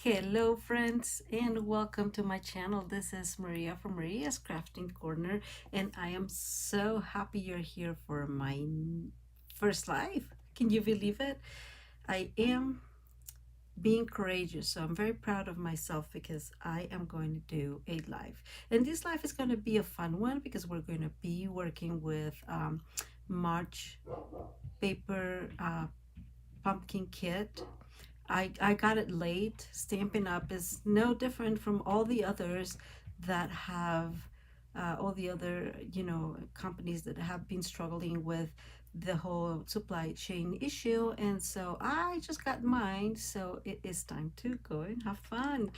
Hello friends and welcome to my channel. This is Maria from Maria's Crafting Corner and I am so happy you're here for my first live. Can you believe it? I am being courageous, so I'm very proud of myself because I am going to do a live, and this live is going to be a fun one because we're going to be working with March paper pumpkin kit. I got it late. Stampin' Up is no different from all the others that have all the other, companies that have been struggling with the whole supply chain issue. And so I just got mine. So it is time to go and have fun.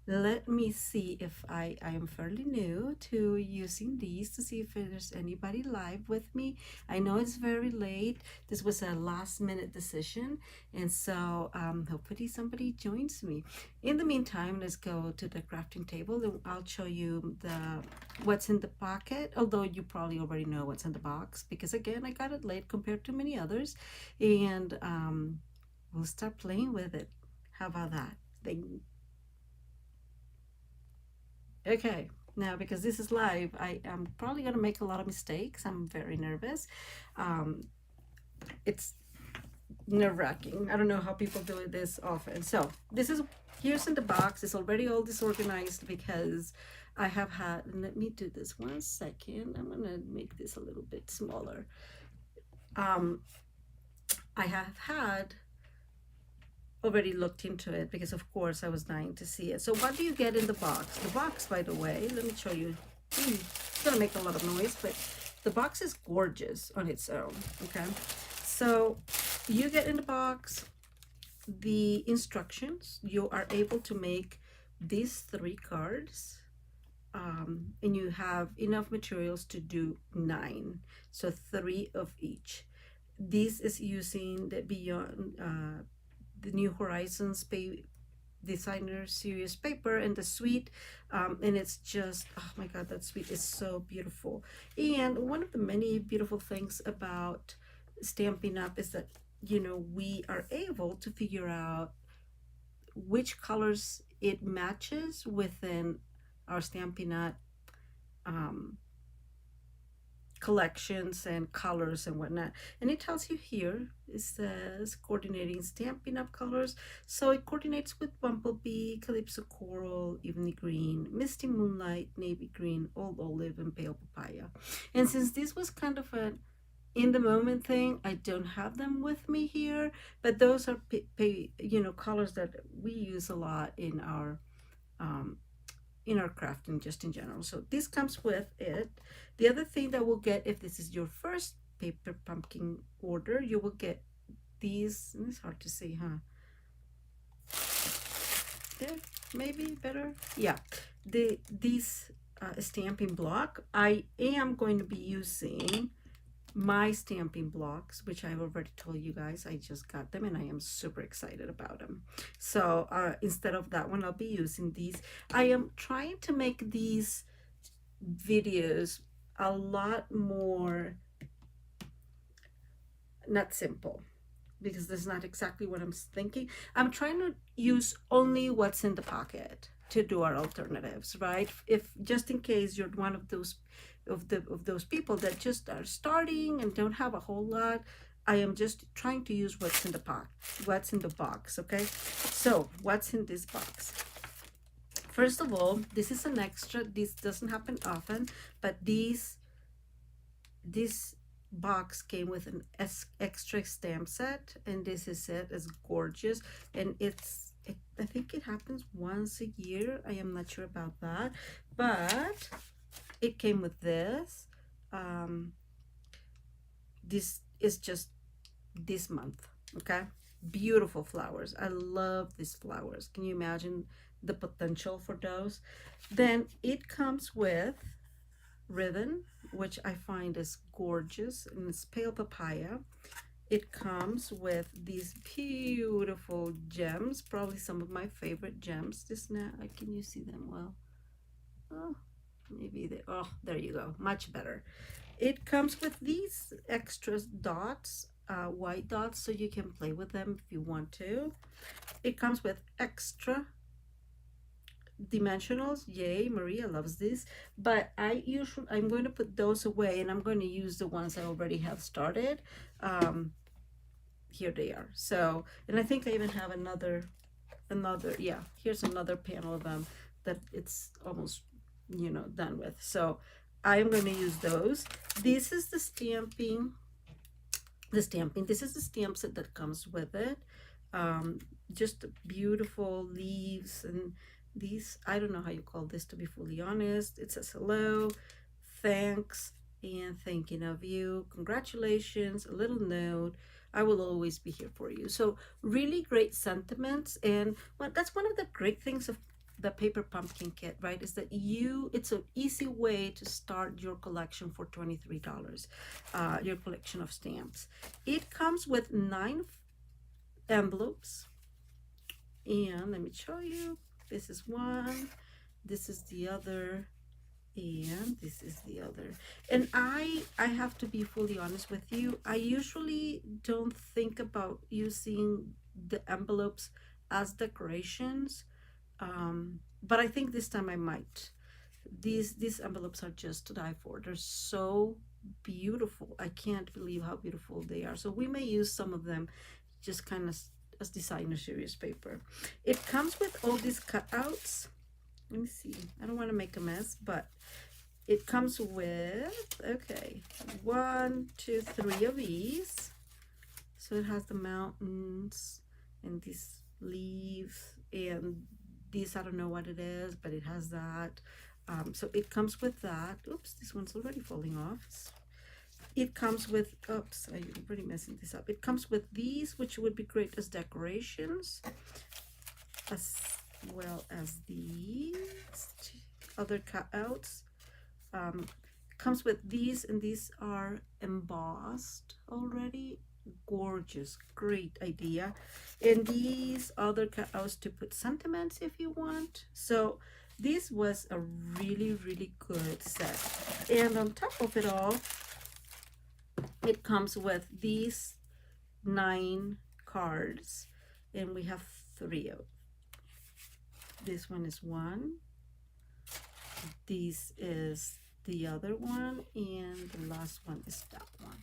Let me see if I am fairly new to using these to see if there's anybody live with me. I know it's very late. This was a last minute decision, and so hopefully somebody joins me. In the meantime, let's go to the crafting table and I'll show you what's in the pocket, although you probably already know what's in the box because again I got it late compared to many others, and we'll start playing with it. How about that? Okay, now because this is live, I am probably gonna make a lot of mistakes. I'm very nervous. Um, it's nerve-wracking. I don't know how people do this often. So this is here's in the box. It's already all disorganized because I have had. Let me do this 1 second. I'm gonna make this a little bit smaller. I have had already looked into it because of course I was dying to see it. So what do you get in the box? The box, by the way, let me show you. It's gonna make a lot of noise, but the box is gorgeous on its own. Okay, so you get in the box the instructions. You are able to make these 3 cards, and you have enough materials to do 9, so 3 of each. This is using the Beyond the New Horizons designer series paper and the suite, and it's just, oh my god, that suite is so beautiful. And one of the many beautiful things about Stampin' Up is that we are able to figure out which colors it matches within our Stampin' Up collections and colors and whatnot. And it tells you here, it says coordinating Stampin' Up colors. So it coordinates with Bumblebee, Calypso Coral, Evening Green, Misty Moonlight, Navy Green, Old Olive, and Pale Papaya. And since this was kind of an in the moment thing, I don't have them with me here, but those are colors that we use a lot in our crafting just in general. So this comes with it. The other thing that we'll get, if this is your first paper pumpkin order, you will get these. It's hard to see, huh? There, maybe better. Yeah, these stamping block. I am going to be using my stamping blocks, which I've already told you guys I just got them and I am super excited about them. So instead of that one, I'll be using these. I am trying to make these videos a lot more, not simple, because that's not exactly what I'm thinking. I'm trying to use only what's in the pocket to do our alternatives, right? If just in case you're one of those those people that just are starting and don't have a whole lot, I am just trying to use what's in the box, okay? So what's in this box? First of all, this is an extra. This doesn't happen often, but this box came with an extra stamp set, and this is it. It's gorgeous, and I think it happens once a year. I am not sure about that, but it came with this. This is just this month, okay? Beautiful flowers. I love these flowers. Can you imagine the potential for those? Then it comes with ribbon, which I find is gorgeous, and it's Pale Papaya. It comes with these beautiful gems, probably some of my favorite gems. Can you see them well? Oh, maybe there you go, much better. It comes with these extra dots, white dots, so you can play with them if you want to. It comes with extra dimensionals. Yay, Maria loves this. But I'm going to put those away, and I'm going to use the ones I already have started. Um, Here they are. So, and I think I even have another, yeah, here's another panel of them that it's almost, done with. So I'm going to use those. This is the stamping. This is the stamp set that comes with it. Just beautiful leaves, and these, I don't know how you call this, to be fully honest. It says hello, thanks, and thinking of you, congratulations, a little note, I will always be here for you. So really great sentiments. And that's one of the great things of the paper pumpkin kit, right, is that it's an easy way to start your collection for $23, your collection of stamps. It comes with 9 envelopes, and let me show you. This is one, this is the other, and this is the other. And I have to be fully honest with you, I usually don't think about using the envelopes as decorations, but I think this time I might. These envelopes are just to die for. They're so beautiful. I can't believe how beautiful they are. So we may use some of them just kind of as designer series paper. It comes with all these cutouts. Let me see. I don't want to make a mess, but it comes with, okay, 1, 2, 3 of these. So it has the mountains and these leaves, and these, I don't know what it is, but it has that. So it comes with that. Oops, this one's already falling off. It comes with, oops, I'm really messing this up. It comes with these, which would be great as decorations, as well as these other cutouts. Comes with these, and these are embossed already. Gorgeous, great idea. And these other cutouts to put sentiments if you want. So this was a really, really good set. And on top of it all, it comes with these 9 cards, and we have 3 of. This one is one. This is the other one, and the last one is that one.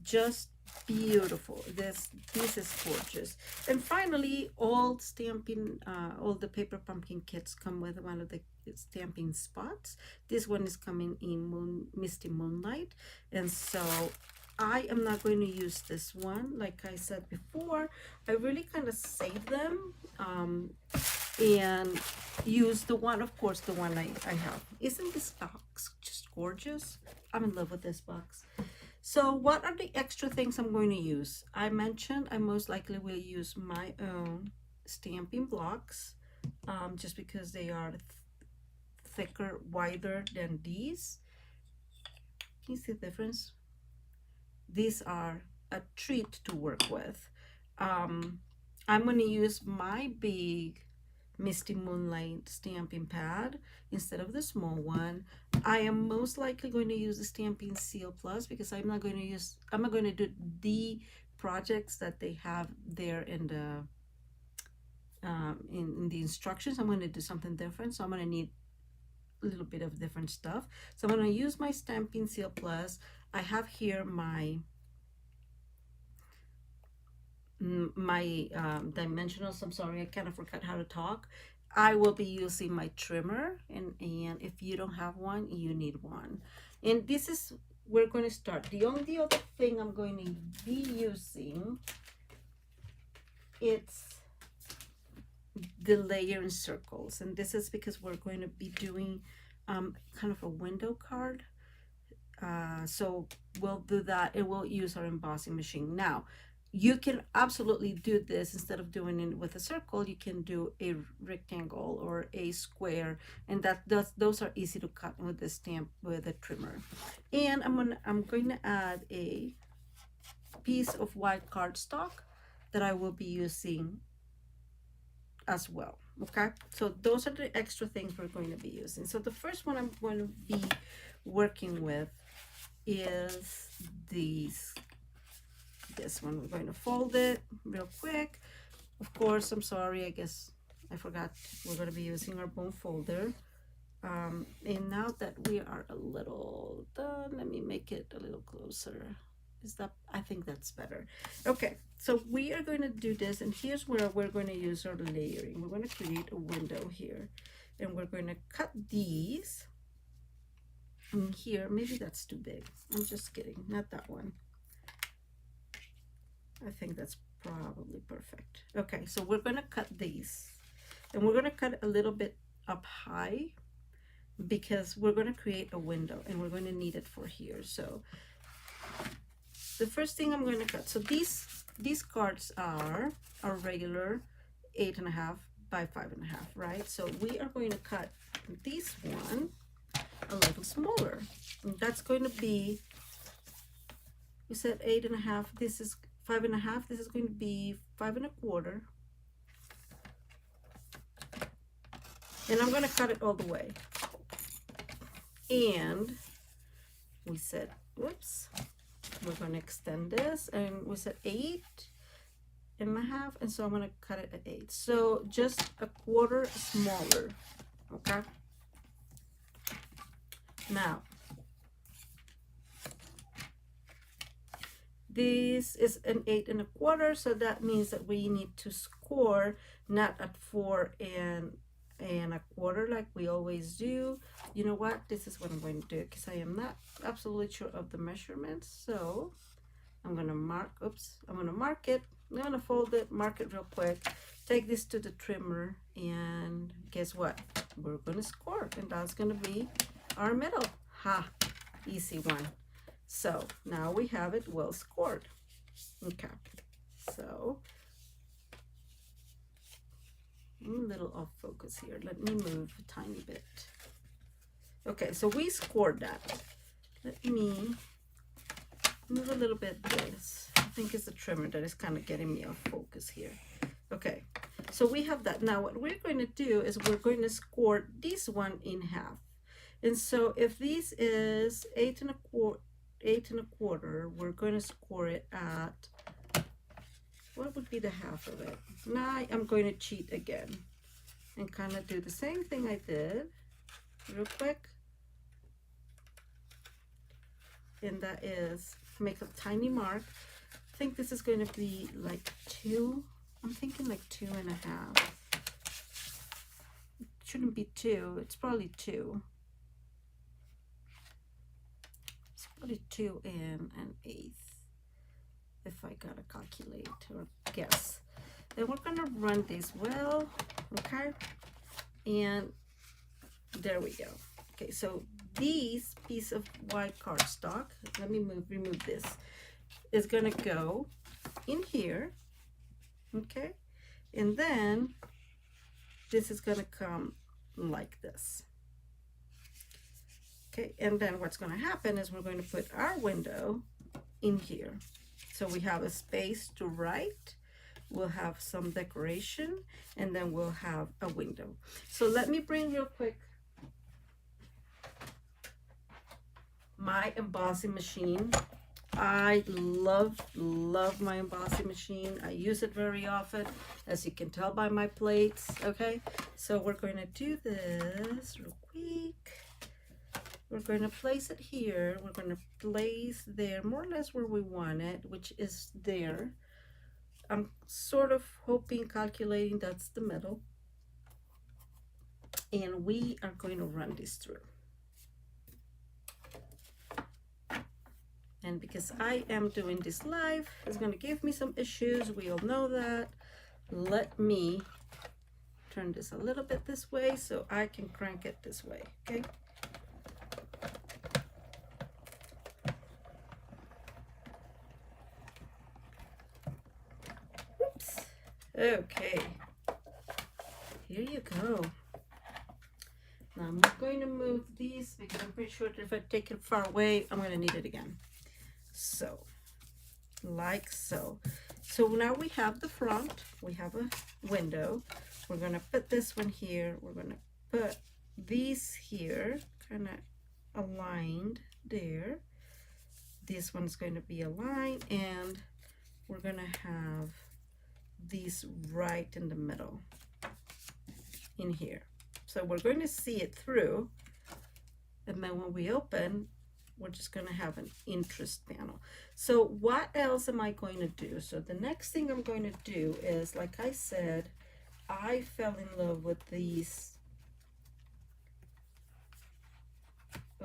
Just beautiful. This is gorgeous. And finally, all the paper pumpkin kits come with one of the stamping spots. This one is coming in Misty Moonlight, and so I am not going to use this one. Like I said before, I really kind of save them, and use the one, of course, the one I have. Isn't this box just gorgeous? I'm in love with this box. So what are the extra things I'm going to use? I mentioned I most likely will use my own stamping blocks, just because they are thicker, wider than these. Can you see the difference? These are a treat to work with. I'm going to use my big Misty Moonlight stamping pad instead of the small one. I am most likely going to use the Stampin' Seal Plus, because I'm not going to do the projects that they have there in the in the instructions. I'm going to do something different, so I'm going to need a little bit of different stuff. So I'm going to use my Stampin' Seal Plus. I have here my dimensionals. I'm sorry, I kind of forgot how to talk. I will be using my trimmer, and if you don't have one, you need one. And this is, we're going to start. The only other thing I'm going to be using, it's the layering circles, and this is because we're going to be doing kind of a window card. So we'll do that, and we'll use our embossing machine. Now, you can absolutely do this. Instead of doing it with a circle, you can do a rectangle or a square, and those are easy to cut with the stamp, with a trimmer. And I'm going to add a piece of white cardstock that I will be using as well. Okay, so those are the extra things we're going to be using. So the first one I'm going to be working with is this one. We're going to fold it real quick. Of course, I'm sorry, I guess I forgot we're going to be using our bone folder. And now that we are a little done, let me make it a little closer. Is that, I think that's better. Okay, so we are going to do this, and here's where we're going to use our layering. We're going to create a window here, and we're going to cut these. And here, maybe that's too big. I'm just kidding, not that one. I think that's probably perfect. Okay, so we're going to cut these, and we're going to cut a little bit up high because we're going to create a window, and we're going to need it for here. So the first thing I'm going to cut, so these cards are our regular 8.5 by 5.5, right? So we are going to cut this one a little smaller, and that's going to be, we said 8.5, this is 5.5, this is going to be 5.25, and I'm going to cut it all the way. And we said, whoops, we're going to extend this, and we said 8.5, and so I'm going to cut it at 8, so just a quarter smaller. Okay, now this is an 8.25, so that means that we need to score not at 4.25 like we always do. You know what, this is what I'm going to do because I am not absolutely sure of the measurements. So I'm going to mark, oops, I'm going to mark it, I'm going to fold it, mark it real quick, take this to the trimmer, and guess what, we're going to score, and that's going to be our middle. Ha, easy one. So now we have it well scored. Okay, so I'm a little off focus here. Let me move a tiny bit. Okay, so we scored that. Let me move a little bit this. I think it's the trimmer that is kind of getting me off focus here. Okay, so we have that. Now what we're going to do is we're going to score this one in half. And so if this is 8.25, we're going to score it at, what would be the half of it? Now I'm going to cheat again and kind of do the same thing I did real quick. And that is make a tiny mark. I think this is going to be like 2. I'm thinking like 2.5. It shouldn't be 2. It's probably 2. It's probably 2 and an 1/8. If I gotta calculate or guess. Then we're gonna run this well, okay? And there we go. Okay, so this piece of white cardstock, let me remove this, is gonna go in here, okay? And then this is gonna come like this. Okay, and then what's gonna happen is we're going to put our window in here. So we have a space to write, we'll have some decoration, and then we'll have a window. So let me bring real quick my embossing machine. I love my embossing machine. I use it very often, as you can tell by my plates. Okay, so we're going to do this real quick. We're going to place it here. We're going to place there more or less where we want it, which is there. I'm sort of hoping, calculating that's the middle. And we are going to run this through. And because I am doing this live, it's going to give me some issues. We all know that. Let me turn this a little bit this way so I can crank it this way, okay? Okay, here you go. Now I'm going to move these because I'm pretty sure that if I take it far away, I'm going to need it again. So, like so. So now we have the front, we have a window. We're going to put this one here. We're going to put these here, kind of aligned there. This one's going to be aligned, and we're going to have these right in the middle. in here. So we're going to see it through, and then when we open, we're just going to have an interest panel. So what else am I going to do? So the next thing I'm going to do is, like I said, I fell in love with these.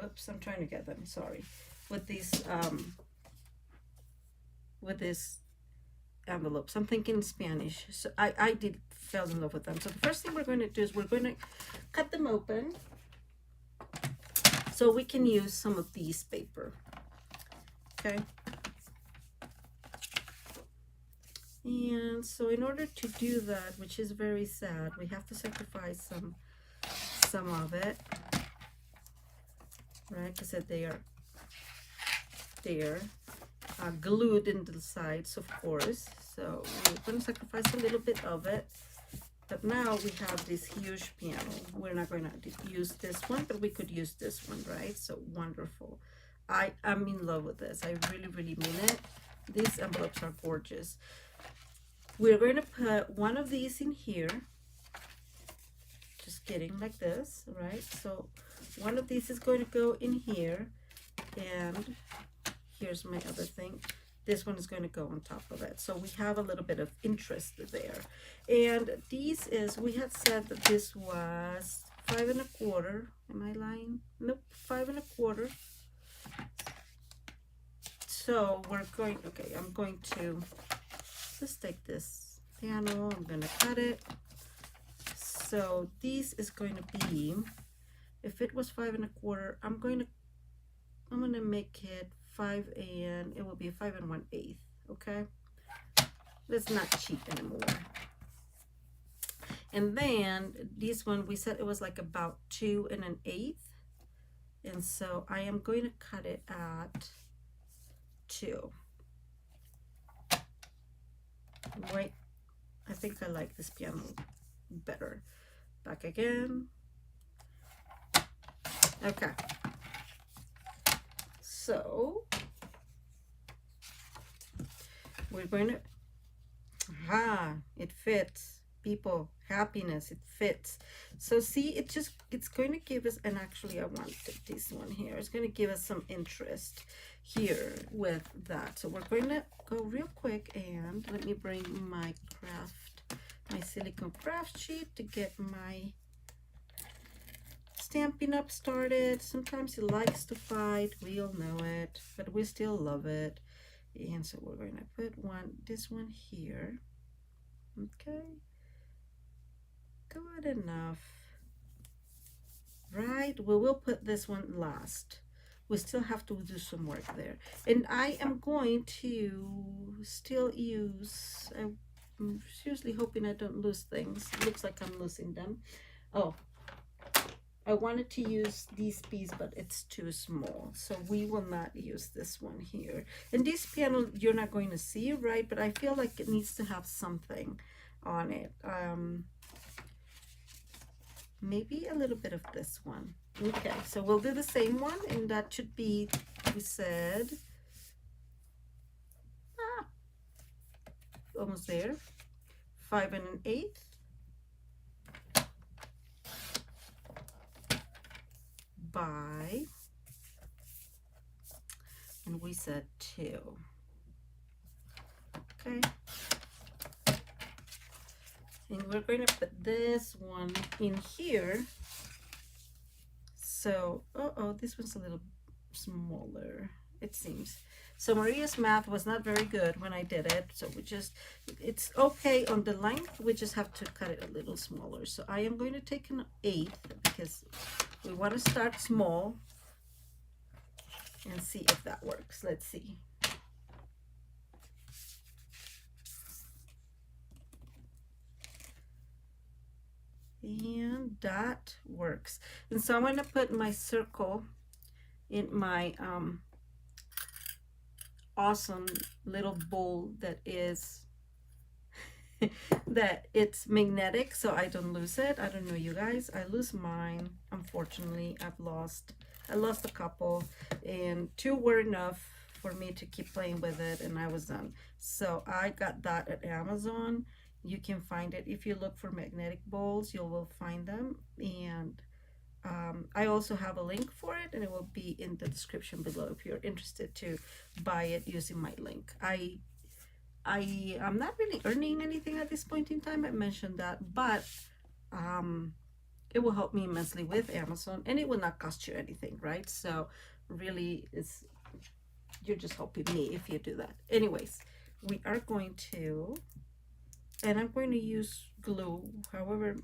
Oops, I'm trying to get them, sorry. With these envelopes. I'm thinking Spanish. So I did fell in love with them. So the first thing we're going to do is we're going to cut them open so we can use some of these paper. Okay. And so in order to do that, which is very sad, we have to sacrifice some of it, right? Because they are there, glued into the sides, of course. So we're going to sacrifice a little bit of it. But now we have this huge panel. We're not going to use this one, but we could use this one, right? So wonderful. I'm in love with this. I really, really mean it. These envelopes are gorgeous. We're going to put one of these in here. Just kidding, like this, right? So one of these is going to go in here. And here's my other thing. This one is going to go on top of it. So we have a little bit of interest there. And these is, we had said that this was 5 1/4. Am I lying? Nope, 5 1/4. So we're going, okay, I'm going to just take this panel, I'm going to cut it. So this is going to be, if it was 5 1/4, I'm going to make it 5, and it will be 5 1/8. Okay, let's not cheat anymore. And then this one, we said it was like about 2 1/8, and so I am going to cut it at 2. Wait, I think I like this piano better. Back again. Okay. So we're going to, it fits, people, happiness, it fits. So see, it's going to give us, and actually I want this one here, it's going to give us some interest here with that. So we're going to go real quick, and let me bring my silicone craft sheet to get my Stampin' Up started. Sometimes it likes to fight, we all know it, but we still love it. And so we're going to put this one here. Okay, good enough, right? We will put this one last. We still have to do some work there, and I am going to still use, I'm seriously hoping I don't lose things. It looks like I'm losing them. Oh, I wanted to use these pieces, but it's too small, so we will not use this one here. And this panel you're not going to see, right? But I feel like it needs to have something on it. Maybe a little bit of this one. Okay, so we'll do the same one, and that should be, we said, almost there, 5 1/8. By, and we said 2. Okay, and we're going to put this one in here. So this one's a little smaller, it seems. So Maria's math was not very good when I did it, so it's okay on the length, we just have to cut it a little smaller. So I am going to take an 1/8 because we want to start small and see if that works. Let's see. And that works. And so I'm going to put my circle in my awesome little bowl that is that it's magnetic, so I don't lose it. I don't know, you guys, I lose mine, unfortunately. I lost a couple, and 2 were enough for me to keep playing with it, and I was done. So I got that at Amazon, You can find it if you look for magnetic bowls, you will find them. And I also have a link for it, and it will be in the description below if you're interested to buy it using my link. I'm not really earning anything at this point in time. I mentioned that, but it will help me immensely with Amazon, and it will not cost you anything, right? So really, you're just helping me if you do that. Anyways, we are going to, and I'm going to use glue, however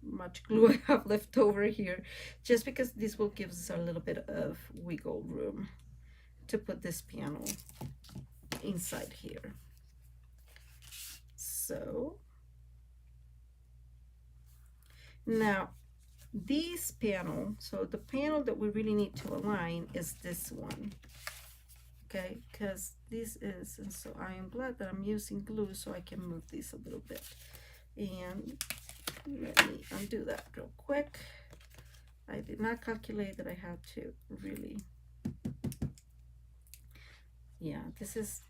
much glue I have left over here, just because this will give us a little bit of wiggle room to put this panel inside here. So now this panel, so the panel that we really need to align is this one, okay, because this is, and so I am glad that I'm using glue so I can move this a little bit. And let me undo that real quick. I did not calculate that I had to really, yeah, this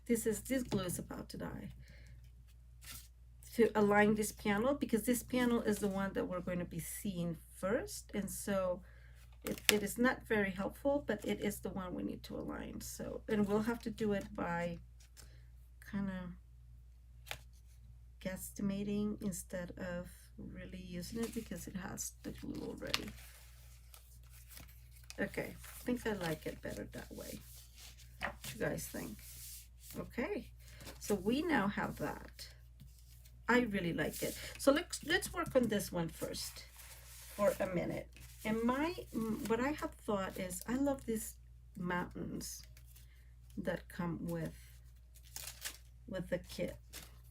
glue is about to die. To align this panel, because this panel is the one that we're going to be seeing first, and so it is not very helpful, but it is the one we need to align. So, and we'll have to do it by kind of guesstimating instead of really using it, because it has the glue already. Okay, I think I like it better that way. What do you guys think? Okay, so we now have that. I really like it. So let's work on this one first for a minute. And what I have thought is, I love these mountains that come with the kit.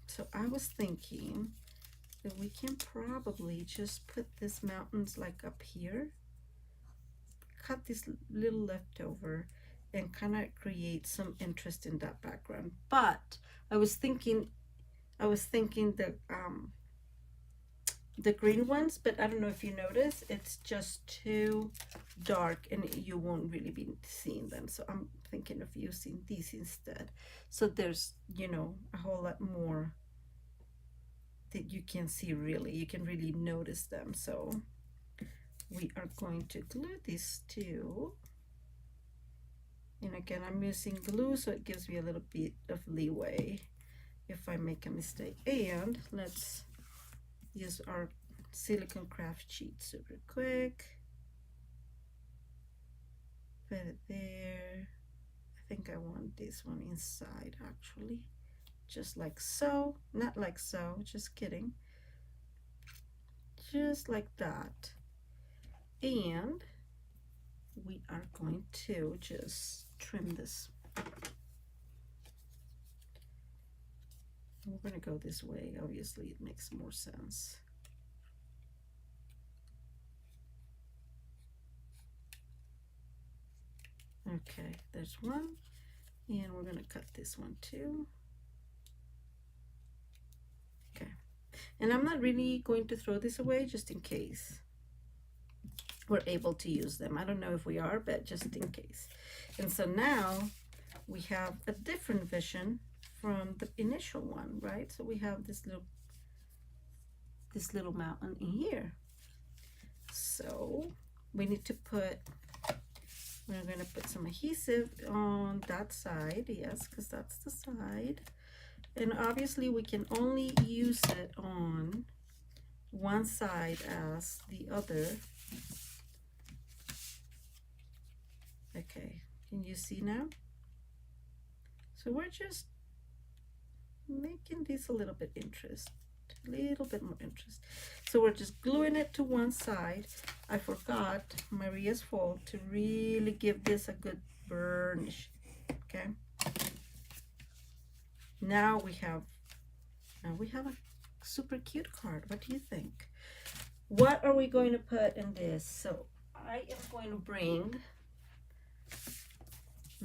So I was thinking that we can probably just put these mountains like up here, cut this little leftover, and kind of create some interest in that background. But I was thinking the green ones, but I don't know if you notice, it's just too dark and you won't really be seeing them. So I'm thinking of using these instead. So there's, you know, a whole lot more that you can see really. You can really notice them. So we are going to glue these two. And again, I'm using glue, so it gives me a little bit of leeway if I make a mistake. And let's use our silicone craft sheet super quick. Put it there. I think I want this one inside actually. Just like so. Not like so, just kidding. Just like that. And we are going to just trim this. We're going to go this way. Obviously, it makes more sense. Okay, there's one. And we're going to cut this one too. Okay. And I'm not really going to throw this away, just in case we're able to use them. I don't know if we are, but just in case. And so now we have a different vision from the initial one, right? So we have this little mountain in here. So we need to put, we're going to put some adhesive on that side, yes, because that's the side. And obviously we can only use it on one side as the other. Okay, can you see now? So we're just making this a little bit more interest. So we're just gluing it to one side. I forgot, Maria's fault, to really give this a good burnish. Okay. Now we have a super cute card. What do you think? What are we going to put in this? So I am going to bring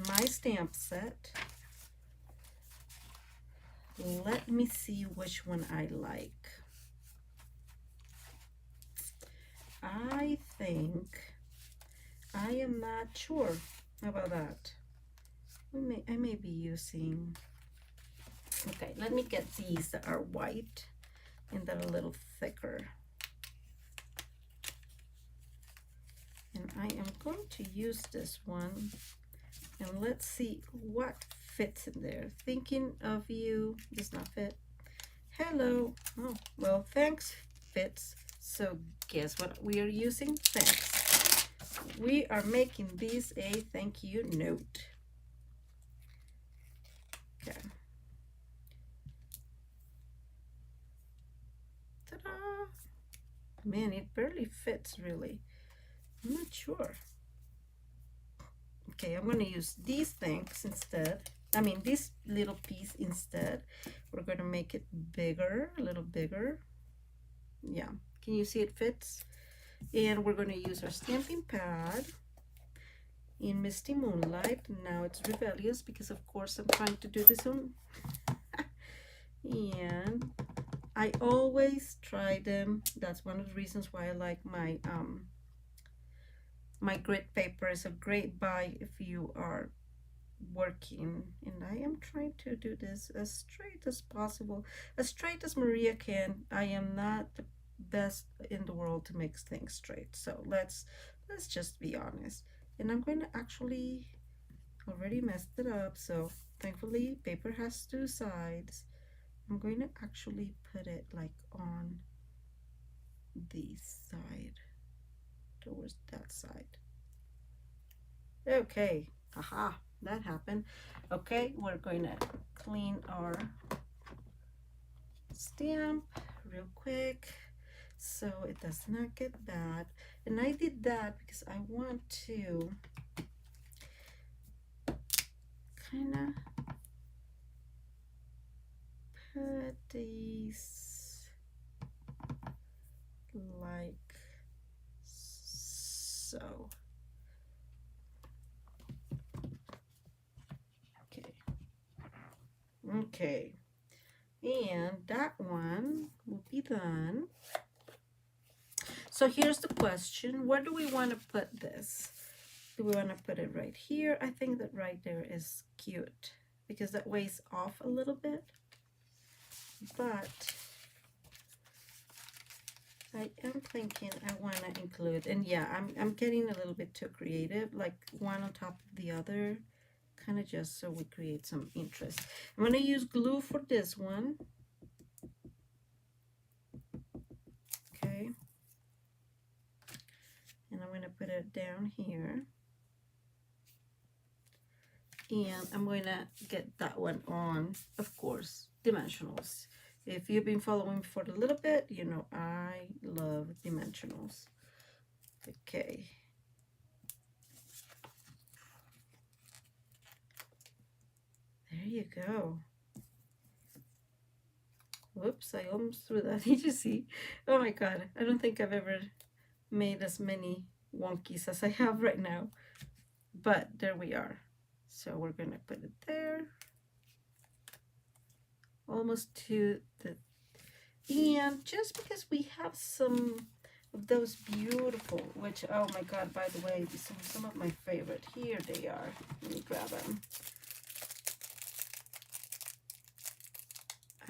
my stamp set. Let me see which one I like. I think, I am not sure about that. I may be using, okay, let me get these that are white. and then a little thicker. And I am going to use this one, and let's see what fits in there. Thinking of you does not fit. Hello. Oh, well, thanks fits. So guess what we are using? Thanks. We are making this a thank you note. Okay. Ta-da! Man, it barely fits really. I'm not sure. Okay, I'm going to use these things instead. I mean, this little piece instead. We're going to make it bigger, a little bigger. Yeah, can you see it fits? And we're going to use our stamping pad in Misty Moonlight. Now it's rebellious because, of course, I'm trying to do this on. And I always try them. That's one of the reasons why I like my grit paper. Is a great buy if you are working, and I am trying to do this as straight as possible, as straight as Maria can. I am not the best in the world to make things straight, so let's just be honest. And I'm going to actually already messed it up, so thankfully paper has two sides. I'm going to actually put it like on this side, towards that side. Okay, haha, that happened. Okay, we're going to clean our stamp real quick so it does not get bad. And I did that because I want to kind of put these like so. Okay, and that one will be done. So here's the question, where do we want to put this? Do we want to put it right here? I think that right there is cute because that weighs off a little bit, but I am thinking I want to include, and yeah, I'm getting a little bit too creative, like one on top of the other, kind of just so we create some interest. I'm going to use glue for this one. Okay. And I'm going to put it down here. And I'm going to get that one on, of course, dimensionals. If you've been following me for a little bit, you know I love dimensionals. Okay. There you go. Whoops, I almost threw that. Did you see? Oh my God, I don't think I've ever made as many wonkies as I have right now. But there we are. So we're going to put it there. Almost to the, and just because we have some of those beautiful, which, oh my God, by the way, these are some of my favorite. Here they are. Let me grab them.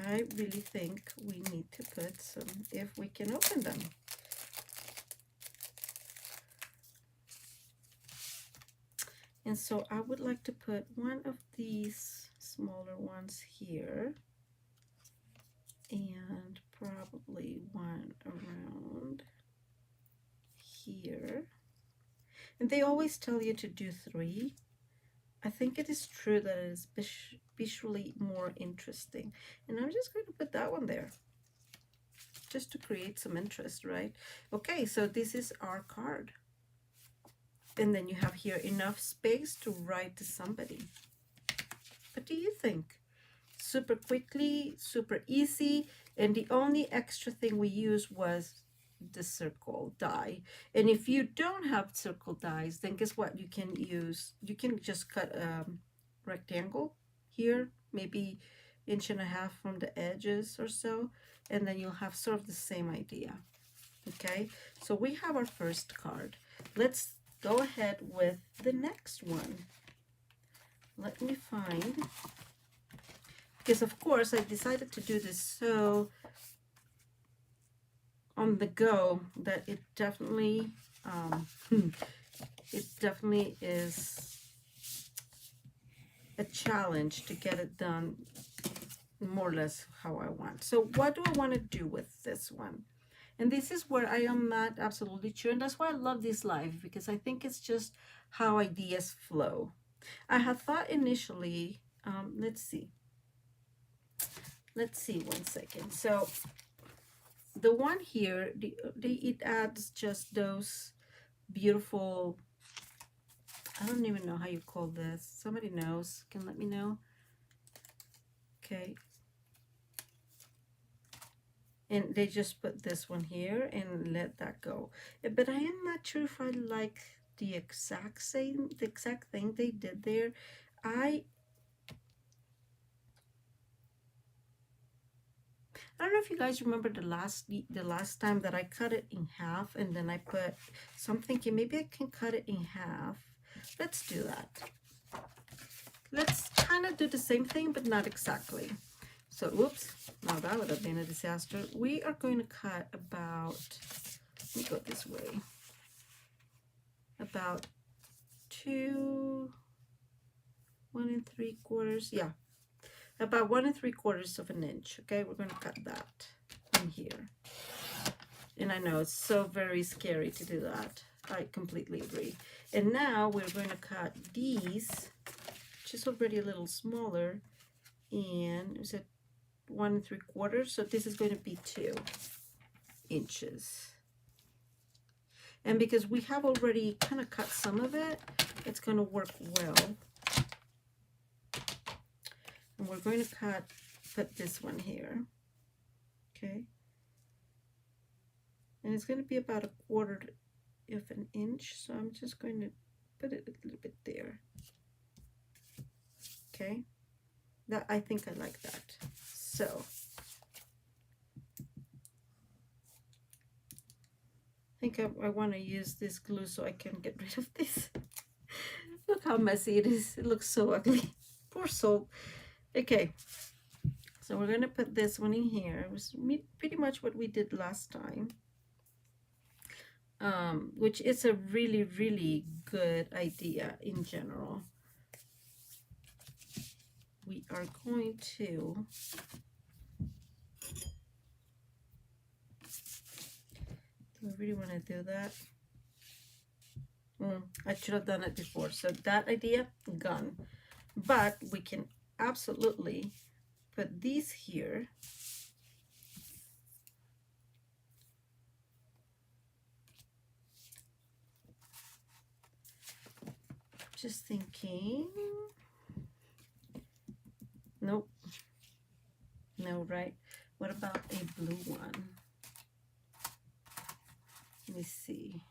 I really think we need to put some, if we can open them. And so I would like to put one of these smaller ones here, and probably one around here. And they always tell you to do 3. I think it is true that it is visually more interesting. And I'm just going to put that one there, just to create some interest, right? Okay, so this is our card. And then you have here enough space to write to somebody. What do you think? Super quickly, super easy, and the only extra thing we used was the circle die. And if you don't have circle dies, then guess what? You can just cut a rectangle here, maybe 1.5 inches from the edges or so, and then you'll have sort of the same idea. Okay, so we have our first card. Let's go ahead with the next one. Let me find, because of course I decided to do this so on the go that it definitely it definitely is a challenge to get it done more or less how I want. So what do I want to do with this one? And this is where I am not absolutely sure, and that's why I love this live, because I think it's just how ideas flow. I had thought initially, let's see, 1 second. So the one here, it adds just those beautiful, I don't even know how you call this. Somebody knows, can let me know. Okay. And they just put this one here and let that go. But I am not sure if I like the exact thing they did there. I don't know if you guys remember the last time that I cut it in half, and then I put, so I'm thinking maybe I can cut it in half. Let's do that. Let's kind of do the same thing, but not exactly. So, whoops, now that would have been a disaster. We are going to cut about, let me go this way, about 1 3/4, yeah, about 1 3/4 of an inch. Okay, we're going to cut that in here. And I know it's so very scary to do that. I completely agree. And now we're going to cut these, which is already a little smaller, and is it 1 3/4? So this is going to be 2 inches. And because we have already kind of cut some of it, it's going to work well. And we're going to put this one here. Okay. And it's going to be about 1/4 of an inch. So I'm just going to put it a little bit there. Okay. That, I think I like that. So I think I want to use this glue so I can get rid of this. Look how messy it is. It looks so ugly. Poor soul. Okay. So we're going to put this one in here. It was pretty much what we did last time. Which is a really, really good idea in general. We are going to do I really want to do that? I should have done it before. So that idea, gone. But we can absolutely put these here. Just thinking. Nope. No, right? What about a blue one? Let me see.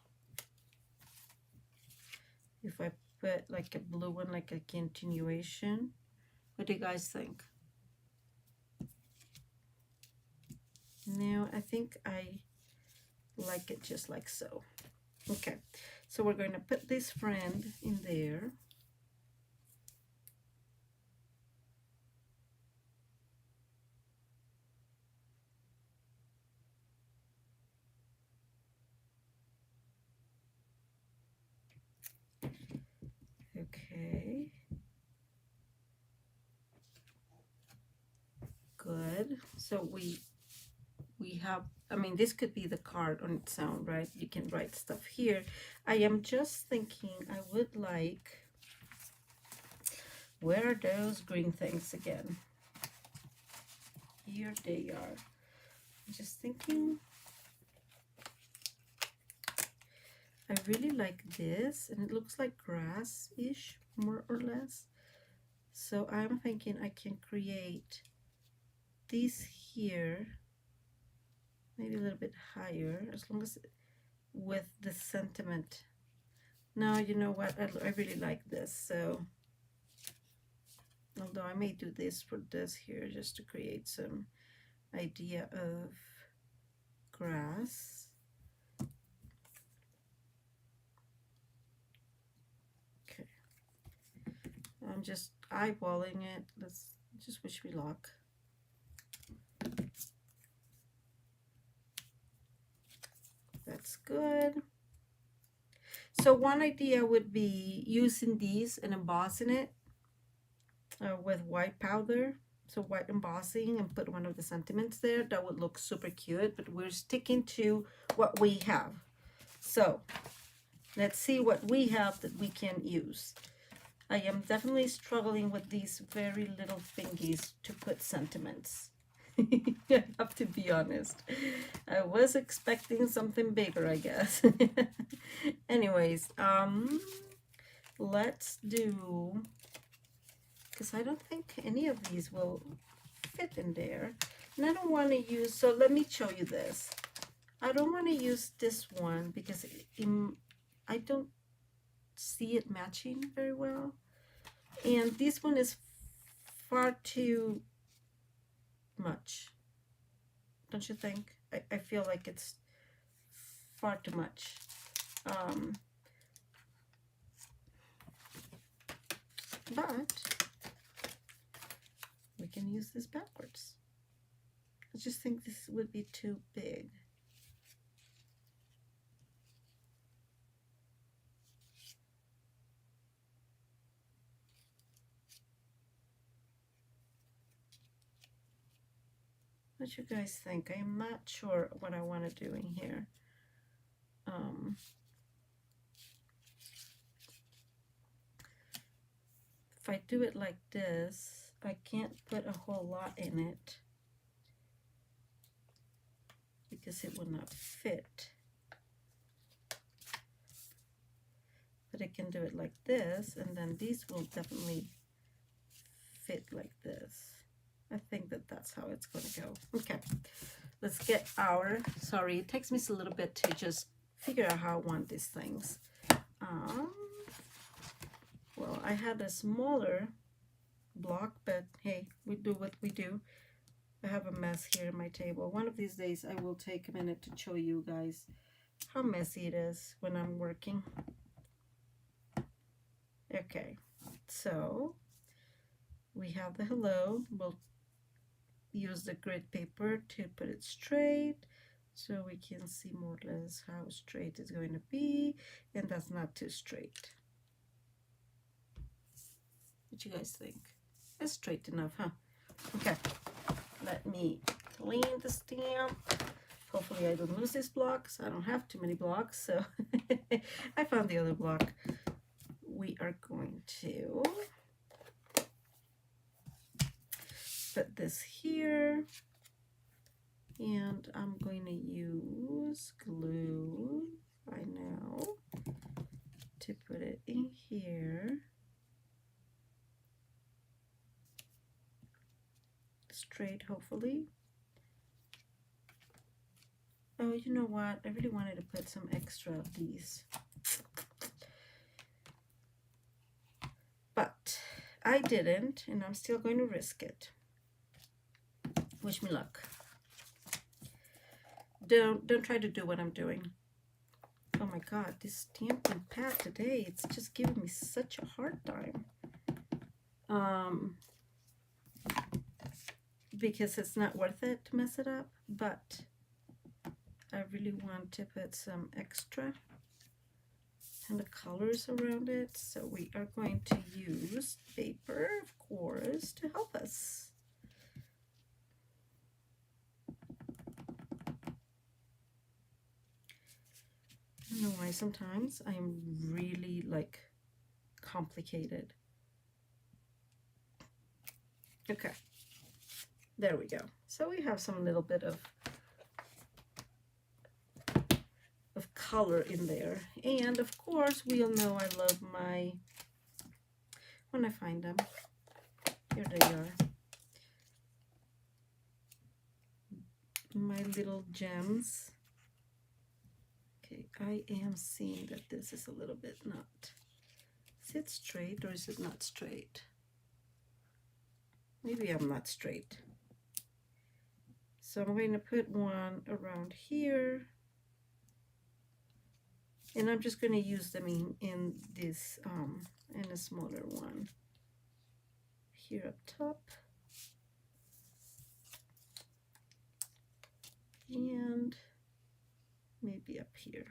If I put like a blue one, like a continuation, what do you guys think? No, I think I like it just like so. Okay, so we're going to put this friend in there. Okay. Good. So we have, I mean, this could be the card on its own, right? You can write stuff here. I am just thinking I would like, where are those green things again? Here they are. I'm just thinking, I really like this, and it looks like grass-ish, more or less. So I'm thinking I can create these here, maybe a little bit higher, as long as with the sentiment. Now, you know what, I really like this. So although I may do this for this here just to create some idea of grass. Okay, I'm just eyeballing it. Let's just wish me luck. looks good. So one idea would be using these and embossing it with white powder. So white embossing, and put one of the sentiments there. That would look super cute, but we're sticking to what we have. So let's see what we have that we can use. I am definitely struggling with these very little thingies to put sentiments. I have to be honest. I was expecting something bigger, I guess. Anyways, let's do, because I don't think any of these will fit in there. And I don't want to use, so let me show you this. I don't want to use this one because I don't see it matching very well. And this one is far too much. Don't you think? I feel like it's far too much. But we can use this backwards. I just think this would be too big. What you guys think? I am not sure what I want to do in here. If I do it like this, I can't put a whole lot in it because it will not fit. But I can do it like this, and then these will definitely fit like this. I think that that's how it's going to go. Okay, let's get our, sorry, it takes me a little bit to just figure out how I want these things. Well, I had a smaller block, but hey, we do what we do. I have a mess here on my table. One of these days I will take a minute to show you guys how messy it is when I'm working. Okay, so we have the hello. We'll use the grid paper to put it straight so we can see more or less how straight it's going to be, and that's not too straight. What you guys think? It's straight enough, huh? Okay, let me clean the stamp. Hopefully I don't lose this block, so I don't have too many blocks. So I found the other block. We are going to put this here, and I'm going to use glue, I know, to put it in here. Straight, hopefully. Oh, you know what? I really wanted to put some extra of these. But I didn't, and I'm still going to risk it. Wish me luck. Don't try to do what I'm doing. Oh my god, this Stampin' pad today, it's just giving me such a hard time. Because it's not worth it to mess it up, but I really want to put some extra and the colors around it, so we are going to use paper, of course, to help us. I don't know why sometimes I'm really like complicated. Okay, there we go. So we have some little bit of color in there, and of course we all know I love my, when I find them, here they are, my little gems. Okay, I am seeing that this is a little bit not, is it straight or is it not straight? Maybe I'm not straight. So I'm going to put one around here, and I'm just going to use them in this, in a smaller one here up top. And maybe up here.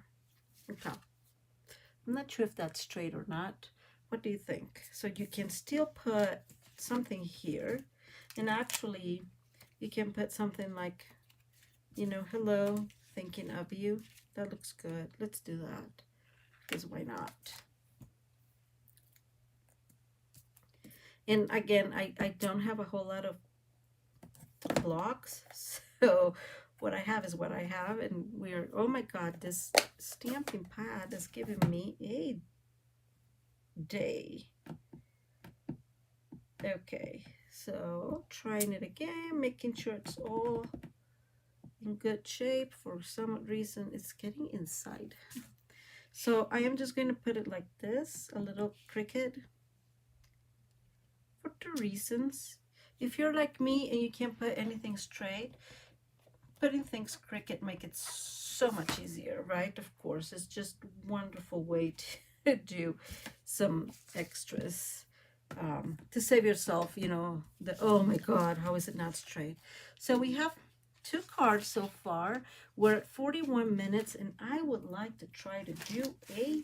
Okay. I'm not sure if that's straight or not. What do you think? So you can still put something here, and actually you can put something like, you know, hello, thinking of you. That looks good. Let's do that, because why not? And again, I don't have a whole lot of blocks, so what I have is what I have, and we're, oh my god, this stamping pad is giving me a day. Okay, so trying it again, making sure it's all in good shape. For some reason it's getting inside. So I am just going to put it like this, a little cricket, for two reasons. If you're like me and you can't put anything straight, putting things cricket make it so much easier, right? Of course, it's just a wonderful way to do some extras, to save yourself, you know, the, oh my god, how is it not straight? So we have 2 cards so far. We're at 41 minutes, and I would like to try to do a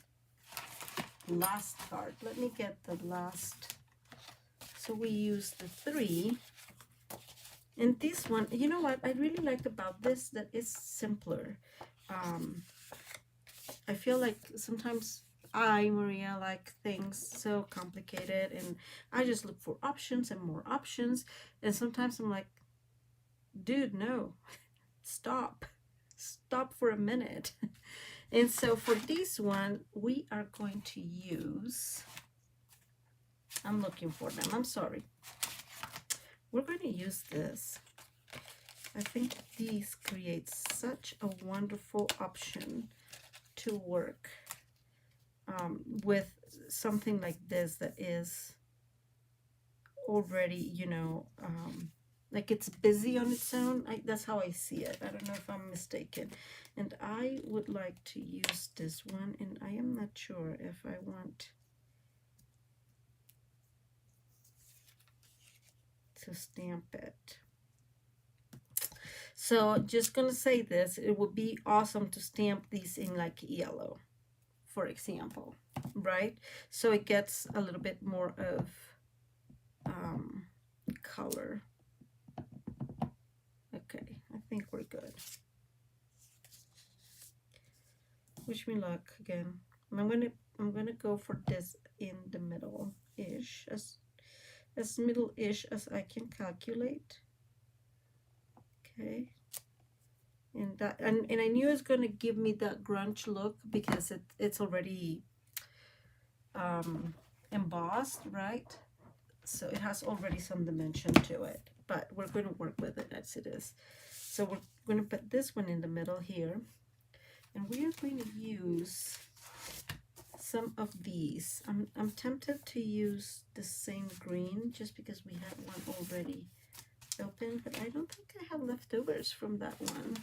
last card. Let me get the last. So we use the 3. And this one, you know what I really liked about this, that it's simpler. I feel like sometimes I, Maria, like things so complicated, and I just look for options and more options, and sometimes I'm like, dude, no, stop for a minute. And so for this one, we are going to use, I'm looking for them, I'm sorry. We're going to use this. I think these create such a wonderful option to work with something like this that is already, you know, like it's busy on its own. That's how I see it. I don't know if I'm mistaken. And I would like to use this one, and I am not sure if I want to stamp it. So just gonna say this, it would be awesome to stamp these in like yellow, for example, right? So it gets a little bit more of color. Okay, I think we're good. Wish me luck again. I'm gonna go for this in the middle-ish, as middle-ish as I can calculate. Okay, and that, and I knew it's gonna give me that grunge look because it's already embossed, right? So it has already some dimension to it, but we're going to work with it as it is. So we're going to put this one in the middle here, and we are going to use some of these. I'm tempted to use the same green just because we have one already open, but I don't think I have leftovers from that one.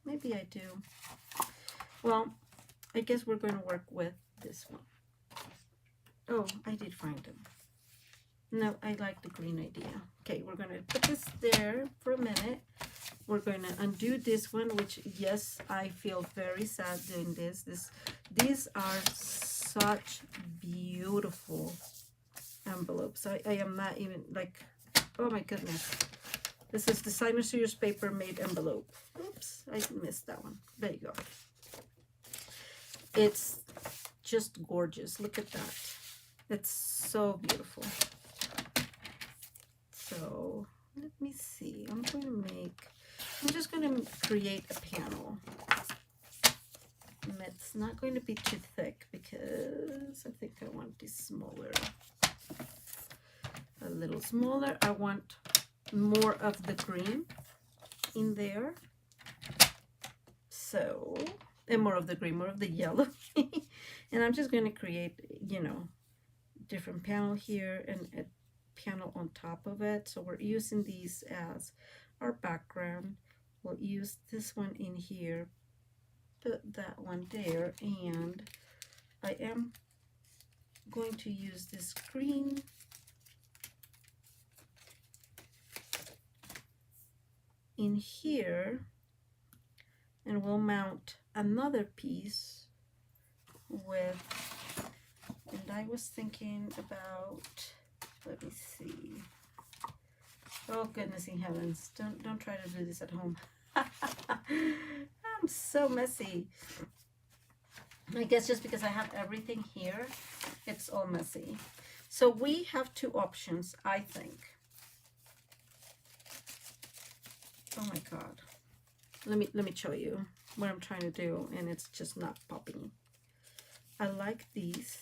Maybe I do. Well, I guess we're going to work with this one. Oh, I did find them. No, I like the green idea. Okay, we're going to put this there for a minute. We're going to undo this one, which, yes, I feel very sad doing this. These are such beautiful envelopes. I am not even like, oh my goodness. This is Designer Series paper made envelope. Oops, I missed that one. There you go. It's just gorgeous. Look at that. It's so beautiful. So let me see. I'm just going to create a panel. And it's not going to be too thick because I think I want this smaller. A little smaller. I want more of the green in there. So, and more of the green, more of the yellow. And I'm just going to create, you know, different panel here and a panel on top of it. So we're using these as our background. We'll use this one in here, put that one there, and I am going to use this green in here, and we'll mount another piece with, and I was thinking about, let me see. Oh goodness in heavens, don't try to do this at home. I'm so messy. I guess just because I have everything here, it's all messy. So we have two options, I think. Oh my god. Let me show you what I'm trying to do, and it's just not popping. I like these.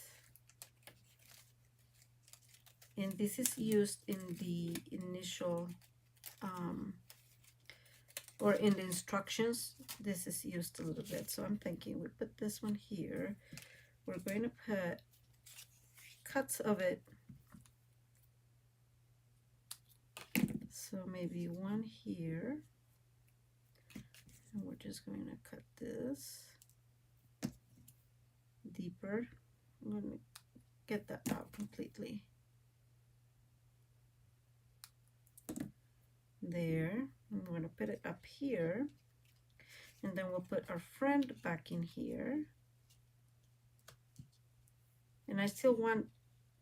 And this is used in the initial or in the instructions. This is used a little bit, so I'm thinking we put this one here. We're going to put cuts of it, so maybe one here, and we're just going to cut this deeper. I'm going to get that out completely. There. I'm going to put it up here, and then we'll put our friend back in here. And I still want,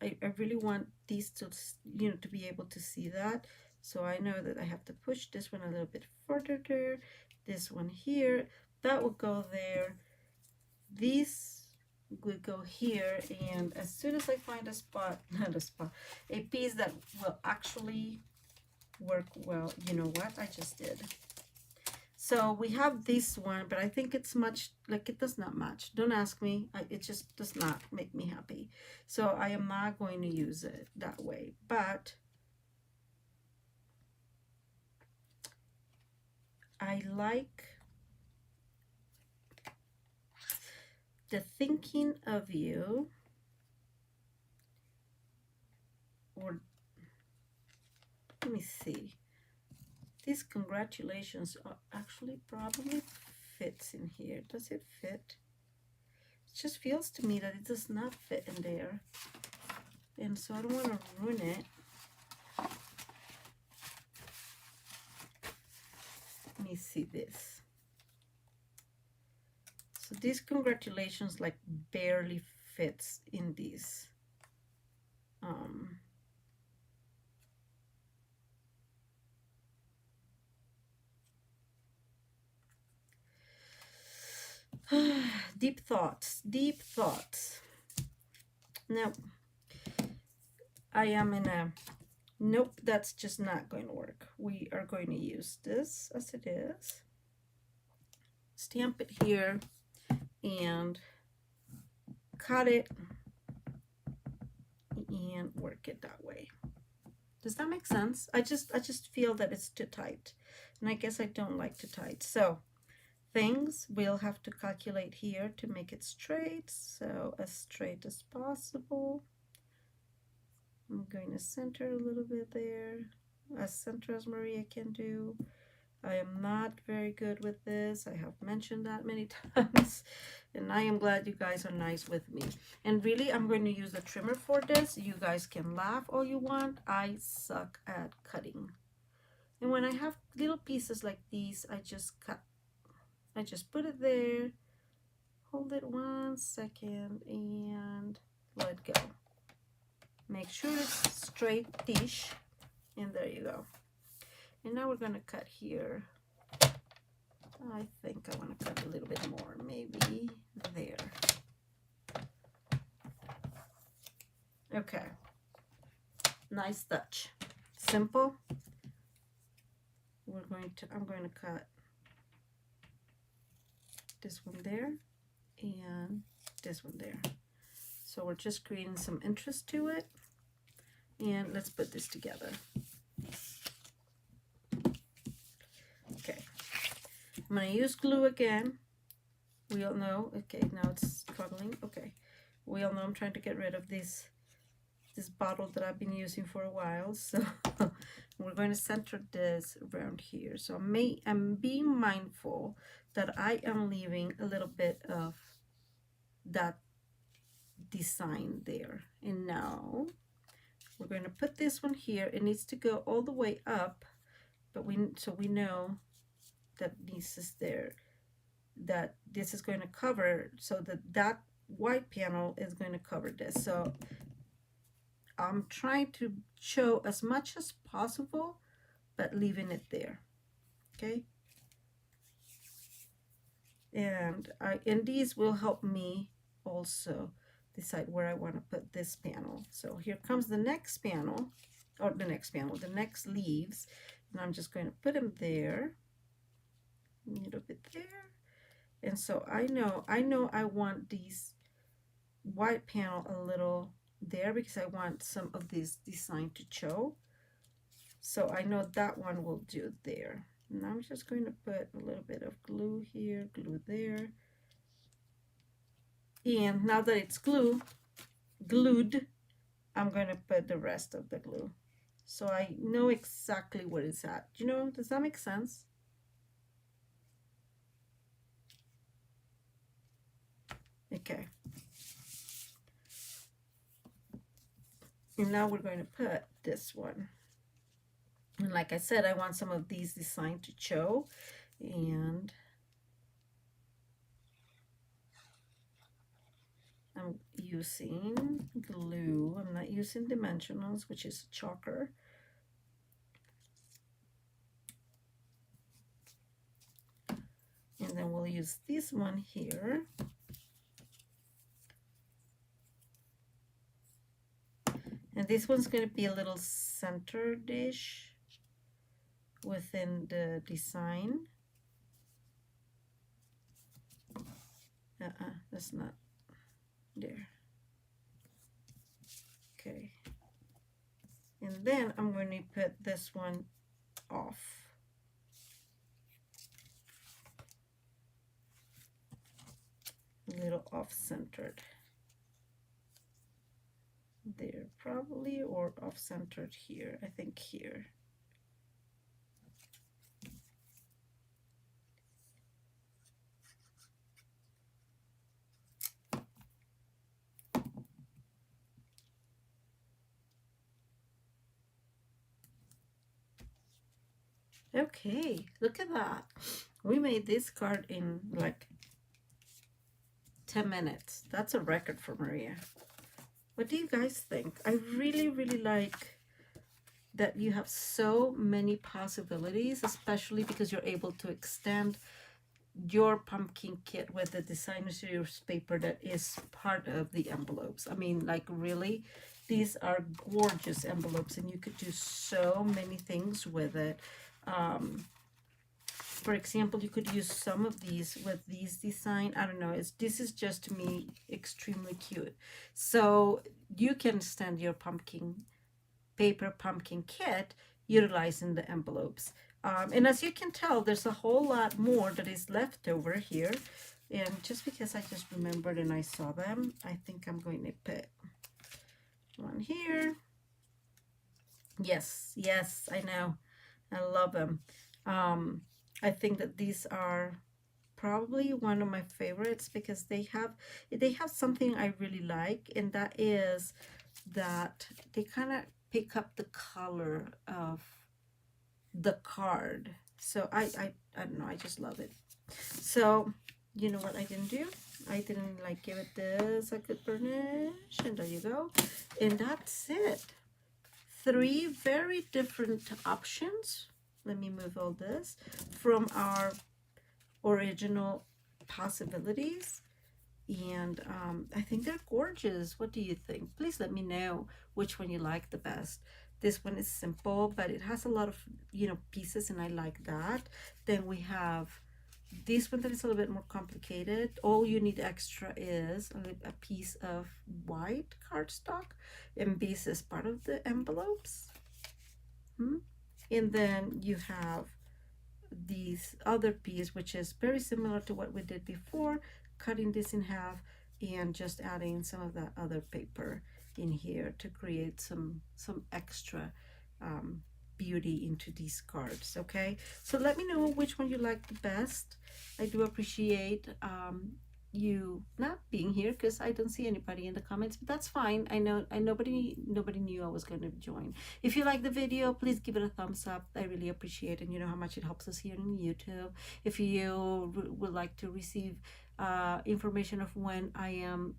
I really want these to, you know, to be able to see that. So I know that I have to push this one a little bit further there. This one here, that will go there. These would go here, and as soon as I find a spot, not a spot, a piece that will actually work well, you know what I just did. So we have this one, but I think it's much, like it does not match. Don't ask me. It just does not make me happy. So I am not going to use it that way. But I like the thinking of you, or let me see. These congratulations are actually probably fits in here. Does it fit? It just feels to me that it does not fit in there. And so I don't want to ruin it. Let me see this. So these congratulations like barely fits in these. Deep thoughts, deep thoughts. Now, I am in a, nope, that's just not going to work. We are going to use this as it is. Stamp it here and cut it and work it that way. Does that make sense? I just feel that it's too tight, and I guess I don't like too tight. So things we'll have to calculate here to make it straight, so as straight as possible. I'm going to center a little bit there, as center as Maria can do. I am not very good with this. I have mentioned that many times, and I am glad you guys are nice with me. And really, I'm going to use the trimmer for this. You guys can laugh all you want. I suck at cutting. And when I have little pieces like these, I just cut. I just put it there, hold it 1 second, and let go. Make sure it's straight-ish, and there you go. And now we're gonna cut here. I think I want to cut a little bit more, maybe there. Okay, nice touch, simple. I'm going to cut this one there and this one there. So we're just creating some interest to it, and let's put this together. Okay, I'm going to use glue again. We all know, okay, now it's struggling. Okay, we all know I'm trying to get rid of this bottle that I've been using for a while. So we're going to center this around here. So I'm being mindful that I am leaving a little bit of that design there. And now we're going to put this one here. It needs to go all the way up, but so we know that this is there. that this is going to cover, so that that white panel is going to cover this. So I'm trying to show as much as possible, but leaving it there. Okay. And these will help me also decide where I want to put this panel. So here comes the next panel, or the next leaves, and I'm just going to put them there, a little bit there. And so I know I want these white panel a little there because I want some of this design to show. So I know that one will do there. And I'm just going to put a little bit of glue here, glue there. And now that it's glued, I'm going to put the rest of the glue. So I know exactly where it's at. You know, does that make sense? Okay. And now we're going to put this one. And like I said, I want some of these design to show. And I'm using glue. I'm not using dimensionals, which is chalker. And then we'll use this one here. And this one's going to be a little center dish within the design. That's not there. Okay. And then I'm going to put this one off. A little off-centered. There probably, or off-centered here. I think here. Okay, look at that. We made this card in like 10 minutes. That's a record for Maria. What do you guys think? I really, really like that you have so many possibilities, especially because you're able to extend your pumpkin kit with the designer series paper that is part of the envelopes. I mean, like really, these are gorgeous envelopes and you could do so many things with it. For example, you could use some of these with these design. I don't know, this is just to me extremely cute. So you can stand your pumpkin paper pumpkin kit utilizing the envelopes. And as you can tell, there's a whole lot more that is left over here. And just because I just remembered and I saw them, I think I'm going to put one here. Yes, yes, I know. I love them. I think that these are probably one of my favorites because they have something I really like, and that is that they kind of pick up the color of the card. So I don't know, I just love it. So you know what I didn't do? I didn't like give it this a good burnish, and there you go. And that's it. 3 very different options. Let me move all this from our original possibilities. And I think they're gorgeous. What do you think? Please let me know which one you like the best. This one is simple, but it has a lot of, pieces, and I like that. Then we have this one that is a little bit more complicated. All you need extra is a piece of white cardstock, and this is part of the envelopes. And then you have these other piece, which is very similar to what we did before, cutting this in half and just adding some of that other paper in here to create some extra beauty into these cards. Okay, so let me know which one you like the best. I do appreciate you not being here because I don't see anybody in the comments, but that's fine. I nobody knew I was going to join. If you like the video, please give it a thumbs up. I really appreciate it. And you know how much it helps us here on YouTube. If you would like to receive information of when I am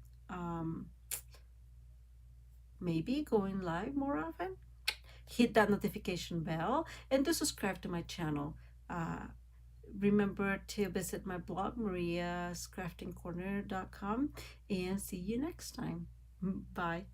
maybe going live more often, hit that notification bell and to subscribe to my channel. Remember to visit my blog, mariascraftingcorner.com, and see you next time. Bye.